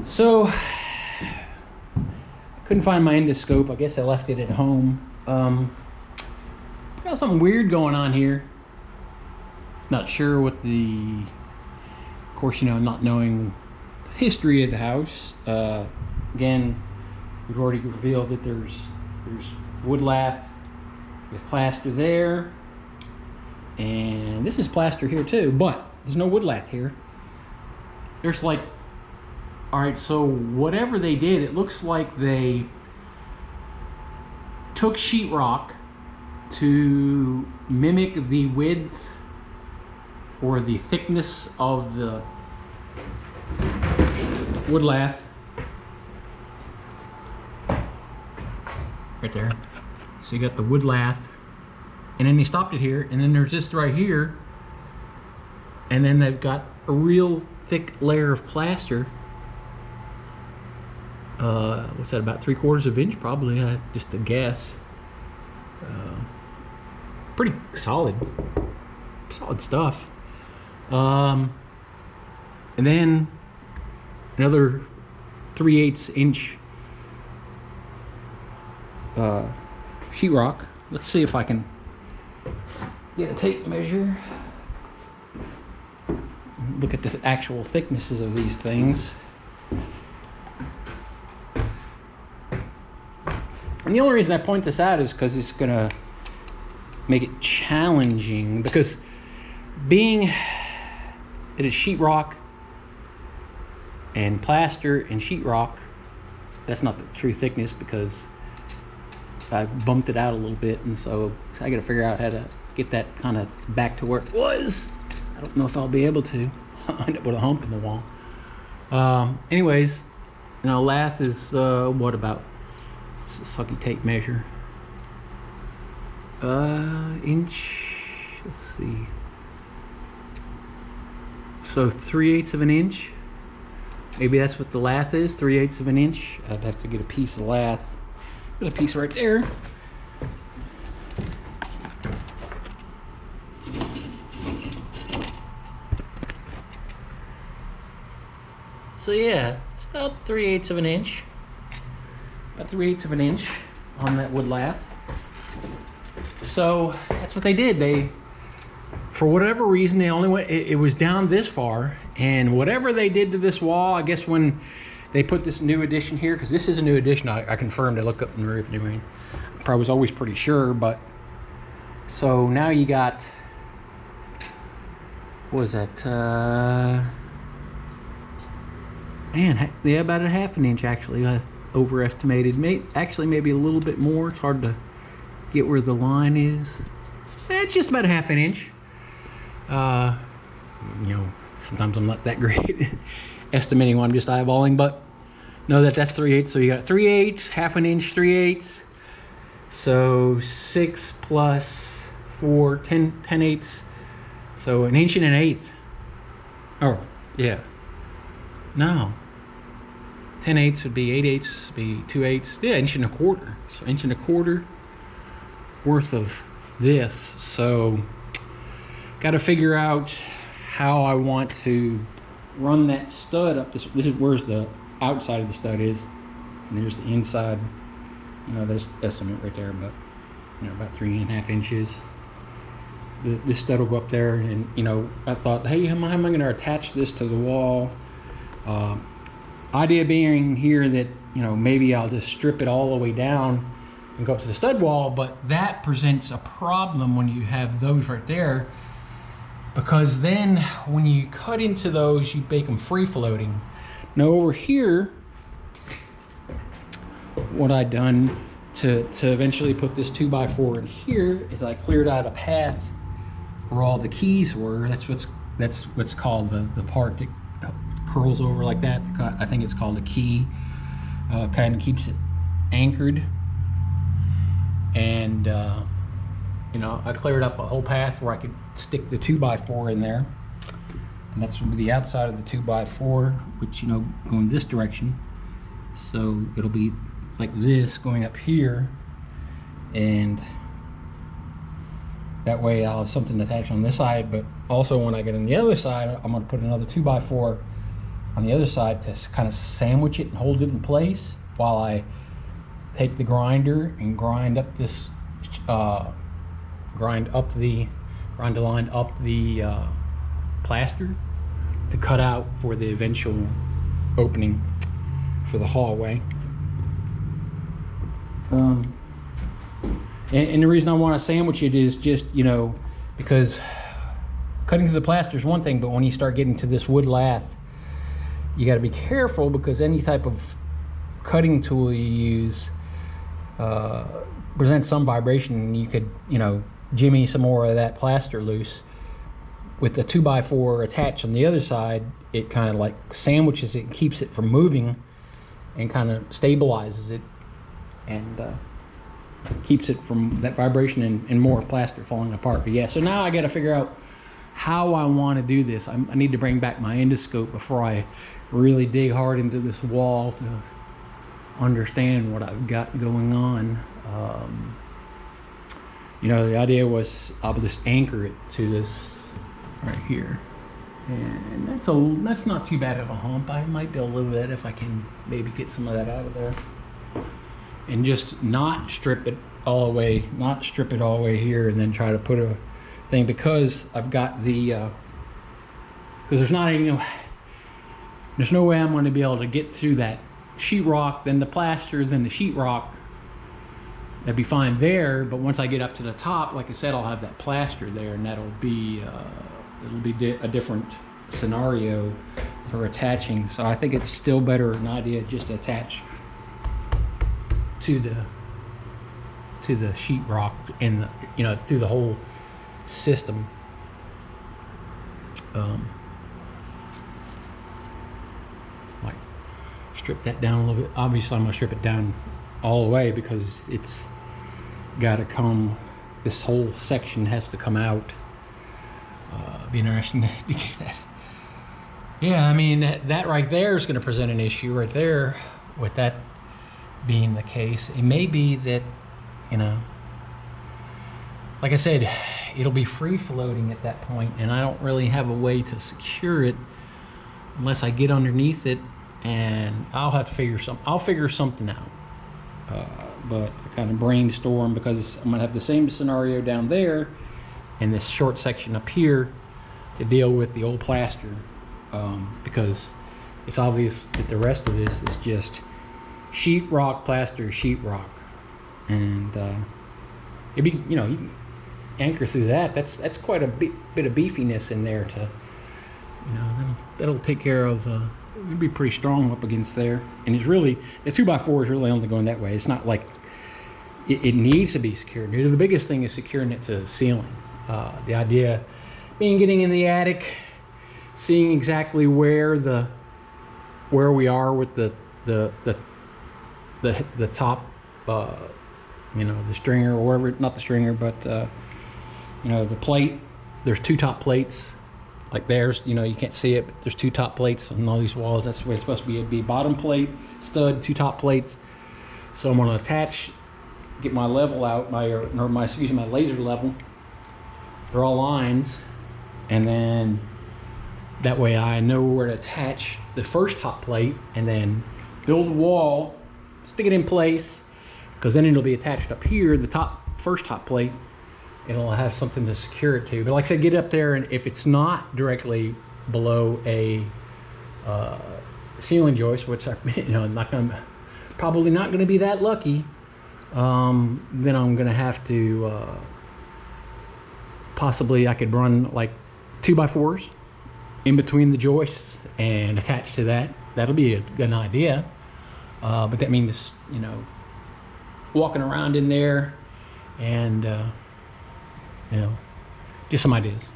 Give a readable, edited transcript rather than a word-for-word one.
So couldn't find my endoscope. I guess I left it at home. Got something weird going on here. Not sure what the, of course, not knowing the history of the house. Again, we've already revealed that there's wood lath with plaster there, and this is plaster here too, but there's no wood lath here. There's like, all right, so whatever they did, it looks like they took sheetrock to mimic the width or the thickness of the wood lath. Right there. So you got the wood lath, and then they stopped it here, and then there's this right here, and then they've got a real thick layer of plaster. What's that, about 3/4 of an inch probably, just a guess. Pretty solid stuff. And then another 3/8 inch sheetrock. Let's see if I can get a tape measure. Look at the actual thicknesses of these things. And the only reason I point this out is because it's gonna make it challenging, because being it is sheetrock and plaster and sheetrock, that's not the true thickness, because I bumped it out a little bit, and so I gotta figure out how to get that kind of back to where it was. I don't know if I'll be able to. I'll end up with a hump in the wall. Anyways, lath is what, about, it's a sucky tape measure, inch, let's see, so 3/8 of an inch. Maybe that's what the lath is, 3/8 of an inch. I'd have to get a piece of lath. There's a piece right there. So yeah, it's about 3/8 of an inch. About 3/8 of an inch on that wood lath. So that's what they did. They, for whatever reason, they only went, it was down this far, and whatever they did to this wall, I guess when they put this new addition here, because this is a new addition, I confirmed, I looked up in the roof, I mean, I was always pretty sure, but so now you got, what was that, man, yeah, about a 1/2 inch actually. I overestimated, actually maybe a little bit more. It's hard to get where the line is. It's just about a 1/2 inch. Sometimes I'm not that great estimating when I'm just eyeballing, but know that that's 3/8. So you got 3/8, 1/2 inch, 3/8. So 6 plus 4, 10/8. So 1 1/8 inches. Oh, yeah. No. 10/8 would be 8/8 would be 2/8. Yeah, 1 1/4 inches. So 1 1/4 inches worth of this. So got to figure out how I want to run that stud up. This is where's the outside of the stud is, and there's the inside. This estimate right there, but about 3.5 inches. This stud will go up there, and I thought, hey, how am I going to attach this to the wall? Idea being here that maybe I'll just strip it all the way down and go up to the stud wall, but that presents a problem when you have those right there, because then when you cut into those, you make them free floating. Now over here, what I done to eventually put this 2x4 in here is I cleared out a path where all the keys were. That's what's called the part that curls over like that. I think it's called a key. Kind of keeps it anchored. And I cleared up a whole path where I could stick the 2x4 in there, and that's the outside of the 2x4, which going this direction. So it'll be like this going up here, and that way I'll have something attached on this side. But also when I get on the other side, I'm going to put another 2x4 on the other side to kind of sandwich it and hold it in place while I take the grinder and grind up this, grind to line up the plaster to cut out for the eventual opening for the hallway. And the reason I want to sandwich it is just, you know, because cutting through the plaster is one thing, but when you start getting to this wood lath, you got to be careful, because any type of cutting tool you use presents some vibration, and you could, you know, jimmy some more of that plaster loose. With the 2x4 attached on the other side, it kind of like sandwiches it and keeps it from moving, and kind of stabilizes it, and keeps it from that vibration and more plaster falling apart. But yeah, so now I got to figure out how I want to do this. I need to bring back my endoscope before I really dig hard into this wall to understand what I've got going on. You know, the idea was I'll just anchor it to this right here, and that's not too bad of a hump. I might be able to live with that if I can maybe get some of that out of there, and just not strip it all the way here, and then try to put a thing, because I've got the because there's no way I'm going to be able to get through that sheetrock, then the plaster, then the sheetrock. That'd be fine there, but once I get up to the top, like I said, I'll have that plaster there, and that'll be a different scenario for attaching. So I think it's still better an idea just to attach to the sheetrock and the, you know, through the whole system. Might strip that down a little bit. Obviously I'm gonna strip it down all the way, because it's got to come, this whole section has to come out. Be interesting to get that. Yeah, I mean, that right there is going to present an issue right there with that being the case. It may be that, you know, like I said, it'll be free floating at that point, and I don't really have a way to secure it unless I get underneath it, and I'll have to figure something out. But I kind of brainstorm, because I'm gonna have the same scenario down there and this short section up here to deal with the old plaster, because it's obvious that the rest of this is just sheetrock, plaster, sheetrock, and it'd be, you know, you can anchor through that. That's quite a bit of beefiness in there to, you know, that'll take care of. It'd be pretty strong up against there, and it's really, the 2x4 is really only going that way. It's not like it needs to be secured. The biggest thing is securing it to the ceiling. The idea being getting in the attic, seeing exactly where we are with the top, you know, the stringer or whatever, not the stringer, but you know, the plate. There's two top plates. Like there's, you know, you can't see it, but there's two top plates on all these walls. That's the way it's supposed to be. It'd be bottom plate, stud, two top plates. So I'm going to attach, get my level out, my laser level, draw lines, and then that way I know where to attach the first top plate, and then build a wall, stick it in place, because then it'll be attached up here, the first top plate. It'll have something to secure it to. But like I said, get up there, and if it's not directly below a ceiling joist, which I, you know, probably not going to be that lucky, then I'm going to have to possibly, I could run like 2x4s in between the joists and attach to that. That'll be a good idea. But that means, you know, walking around in there and you know, just some ideas.